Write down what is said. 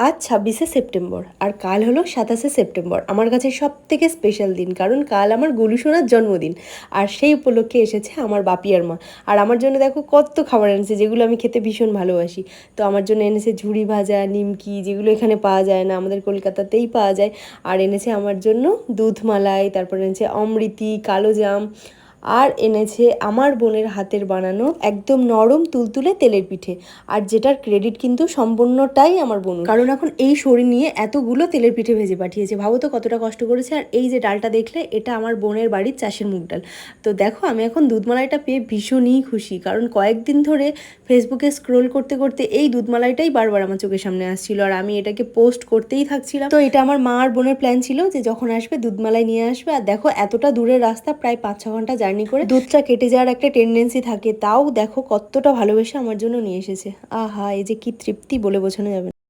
আজ 26শে সেপ্টেম্বর আর কাল হলো 27শে সেপ্টেম্বর। আমার কাছে সব থেকে স্পেশাল দিন, কারণ কাল আমার গোলু সোনার জন্মদিন। আর সেই উপলক্ষে এসেছে আমার বাপিয়ার মা। আর আমার জন্য দেখো কত খাবার এনেছে, যেগুলো আমি খেতে ভীষণ ভালোবাসি। তো আমার জন্য এনেছে ঝুড়ি ভাজা, নিমকি, যেগুলো এখানে পাওয়া যায় না, আমাদের কলকাতাতেই পাওয়া যায়। আর এনেছে আমার জন্য দুধ মালাই, তারপর এনেছে অমৃতি, কালো জাম, আর এনেছে আমার বোনের হাতের বানানো একদম নরম তুলতুলে তেলের পিঠে। আর যেটার ক্রেডিট কিন্তু সম্পূর্ণটাই আমার বোন, কারণ এখন এই শরীর নিয়ে এতগুলো তেলের পিঠে ভেজে পাঠিয়েছে। ভাবো তো কতটা কষ্ট করেছে। আর এই যে ডালটা দেখলে, এটা আমার বোনের বাড়ির চাষের মুগ ডাল। তো দেখো, আমি এখন দুধমালাইটা পেয়ে ভীষণই খুশি, কারণ কয়েকদিন ধরে ফেসবুকে স্ক্রোল করতে করতে এই দুধমালাইটাই বারবার আমার চোখের সামনে আসছিল, আর আমি এটাকে পোস্ট করতেই থাকছিলাম। তো এটা আমার মা আর বোনের প্ল্যান ছিল যে যখন আসবে দুধমালাই নিয়ে আসবে। আর দেখো, এতটা দূরের রাস্তা, প্রায় 5-6 ঘন্টা জার্নি করে দুধটা কেটে যাওয়ার একটা টেন্ডেন্সি থাকে, তাও দেখো কতটা ভালোবেসে আমার জন্য নিয়ে এসেছে। আহা, এই যে কি তৃপ্তি বলে বোঝানো যাবে না।